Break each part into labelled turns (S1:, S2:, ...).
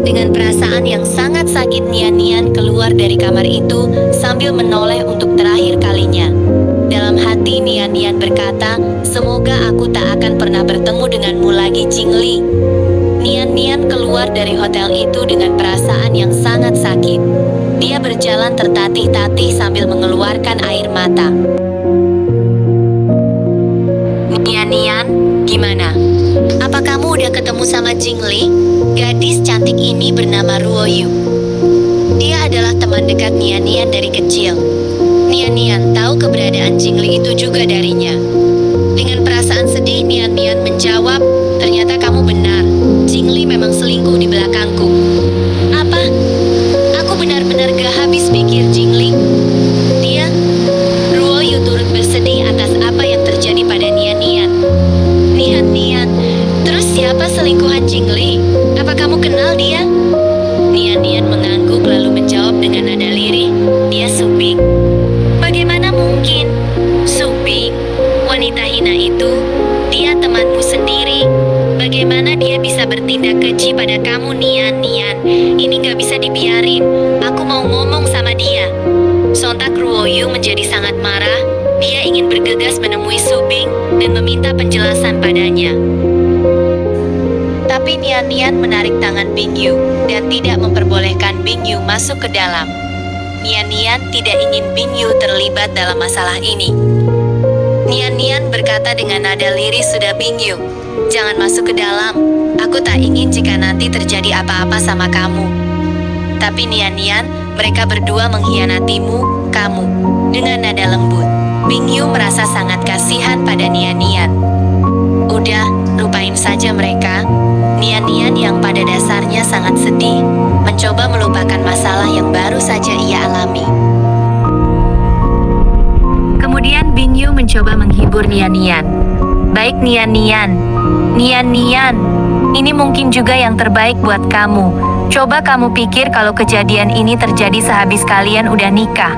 S1: Dengan perasaan yang sangat sakit, Nian keluar dari kamar itu sambil menoleh untuk terakhir kalinya. Dalam hati Nian berkata, "Semoga aku tak akan pernah bertemu denganmu lagi, Jingli." Nian keluar dari hotel itu dengan perasaan yang sangat sakit. Dia berjalan tertatih-tatih sambil mengeluarkan air mata. Nian, gimana? Apa kamu udah ketemu sama Jingli? Gadis cantik ini bernama Ruoyu. Dia adalah teman dekat Nian dari kecil. Nian tahu keberadaan Jingli itu juga darinya. Dengan perasaan sedih, Nian menjawab, "Ternyata kamu benar. Jingli memang selingkuh di belakangku." "Apa? Aku benar-benar gak habis pikir Jingli. Dia..." Ruoyu turut bersedih atas apa yang terjadi pada Nian. Nian, terus siapa selingkuhan Jingli? Apa kamu kenal dia?" Nian mengangguk lalu menjawab dengan nada lirih, "Dia Subing." "Bagaimana mungkin? Subing? Wanita hina itu? Dia temanmu sendiri. Bagaimana dia bisa bertindak keji pada kamu, Nian? Ini gak bisa dibiarin. Aku mau ngomong sama dia." Sontak Ruoyu menjadi sangat marah. Dia ingin bergegas menemui Subing dan meminta penjelasan padanya. Tapi Nian menarik tangan Bingyu dan tidak memperbolehkan Bingyu masuk ke dalam. Nian tidak ingin Bingyu terlibat dalam masalah ini. Nian berkata dengan nada lirih, "Sudah Bingyu, jangan masuk ke dalam. Aku tak ingin jika nanti terjadi apa-apa sama kamu." Tapi Nian, mereka berdua mengkhianatimu, kamu. Dengan nada lembut, Bingyu merasa sangat kasihan pada Nian. "Udah, lupain saja mereka." Nian yang pada dasarnya sangat sedih, mencoba melupakan masalah yang baru saja ia alami. Kemudian Bingyu mencoba menghibur Nian. "Baik Nian, ini mungkin juga yang terbaik buat kamu. Coba kamu pikir kalau kejadian ini terjadi sehabis kalian udah nikah.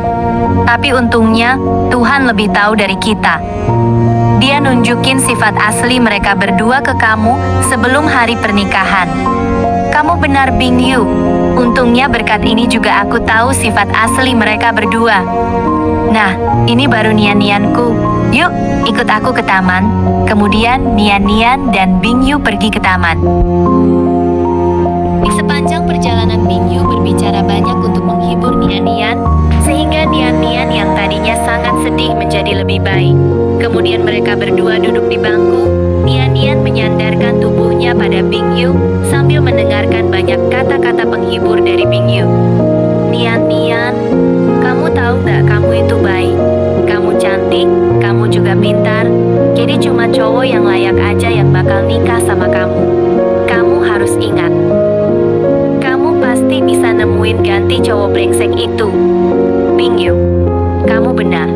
S1: Tapi untungnya, Tuhan lebih tahu dari kita. Dia nunjukin sifat asli mereka berdua ke kamu sebelum hari pernikahan." "Kamu benar Bingyu. Untungnya berkat ini juga aku tahu sifat asli mereka berdua. Nah, ini baru Nianku. Yuk, ikut aku ke taman." Kemudian Nian dan Bingyu pergi ke taman. Di sepanjang perjalanan, Bingyu berbicara banyak untuk menghibur Nian, sehingga Nian yang tadinya sangat sedih menjadi lebih baik. Kemudian mereka berdua duduk di bangku. Nian menyandarkan tubuhnya pada Bingyu sambil mendengarkan banyak kata-kata penghibur dari Bingyu. Nian, kamu tahu nggak kamu itu baik? Kamu cantik, kamu juga pintar. Jadi cuma cowok yang layak aja yang bakal nikah sama kamu. Kamu harus ingat. Kamu pasti bisa nemuin ganti cowok brengsek itu. Bingyu, kamu benar.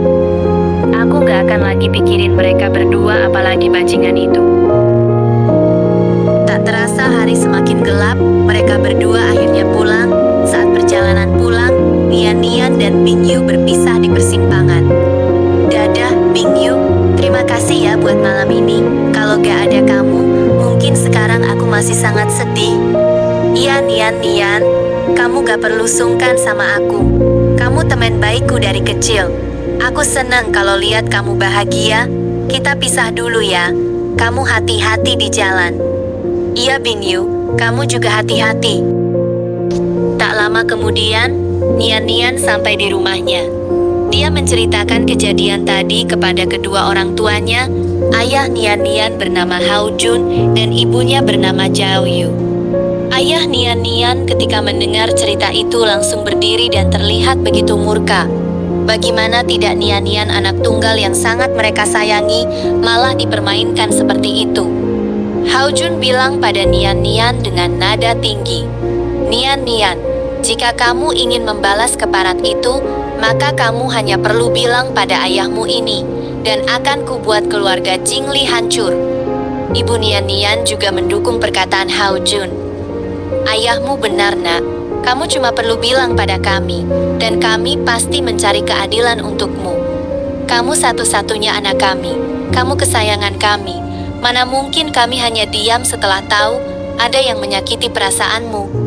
S1: Aku gak akan lagi pikirin mereka berdua, apalagi bajingan itu." Tak terasa hari semakin gelap, mereka berdua akhirnya pulang. Saat perjalanan pulang, Nian dan Bingyu berpisah di persimpangan. "Dadah, Bingyu. Terima kasih ya buat malam ini. Kalau gak ada kamu, mungkin sekarang aku masih sangat sedih." "Iya Nian, kamu gak perlu sungkan sama aku. Kamu teman baikku dari kecil. Aku senang kalau lihat kamu bahagia. Kita pisah dulu ya. Kamu hati-hati di jalan." "Iya Bingyu, kamu juga hati-hati." Tak lama kemudian, Nian sampai di rumahnya. Dia menceritakan kejadian tadi kepada kedua orang tuanya. Ayah Nian bernama Hao Jun dan ibunya bernama Zhao Yu. Ayah Nian ketika mendengar cerita itu langsung berdiri dan terlihat begitu murka. Bagaimana tidak Nian anak tunggal yang sangat mereka sayangi malah dipermainkan seperti itu. Hao Jun bilang pada Nian dengan nada tinggi, Nian, jika kamu ingin membalas keparat itu, maka kamu hanya perlu bilang pada ayahmu ini, dan akan kubuat keluarga Jingli hancur." Ibu Nian juga mendukung perkataan Hao Jun. "Ayahmu benar nak, kamu cuma perlu bilang pada kami, dan kami pasti mencari keadilan untukmu. Kamu satu-satunya anak kami, kamu kesayangan kami. Mana mungkin kami hanya diam setelah tahu ada yang menyakiti perasaanmu."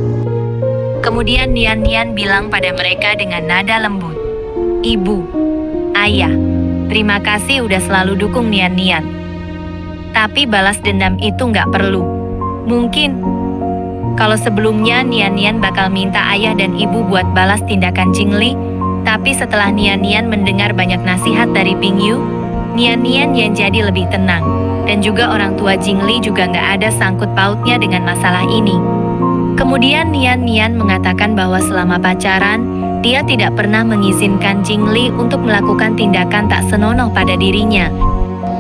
S1: Kemudian Nian Nian bilang pada mereka dengan nada lembut, "Ibu, Ayah, terima kasih udah selalu dukung Nian Nian. Tapi balas dendam itu nggak perlu. Mungkin kalau sebelumnya Nian Nian bakal minta ayah dan ibu buat balas tindakan Jingli, tapi setelah Nian Nian mendengar banyak nasihat dari Ping Yu, Nian Nian yang jadi lebih tenang. Dan juga orang tua Jingli juga nggak ada sangkut pautnya dengan masalah ini. Kemudian Nian Nian mengatakan bahwa selama pacaran, dia tidak pernah mengizinkan Jingli untuk melakukan tindakan tak senonoh pada dirinya.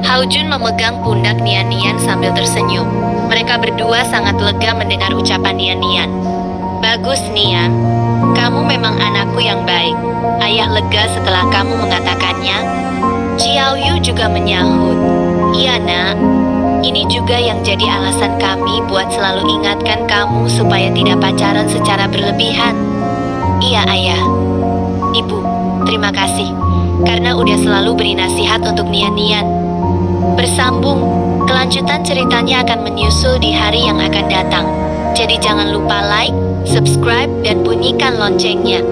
S1: Hao Jun memegang pundak Nian Nian sambil tersenyum. Mereka berdua sangat lega mendengar ucapan Nian Nian. "Bagus Nian, kamu memang anakku yang baik. Ayah lega setelah kamu mengatakannya." Xiao Yu juga menyahut, "Iya nak, ini juga yang jadi alasan kami buat selalu ingatkan kamu supaya tidak pacaran secara berlebihan." "Iya ayah." "Ibu, terima kasih, karena udah selalu beri nasihat untuk Nian Nian." Bersambung, kelanjutan ceritanya akan menyusul di hari yang akan datang. Jadi jangan lupa like, subscribe, dan bunyikan loncengnya.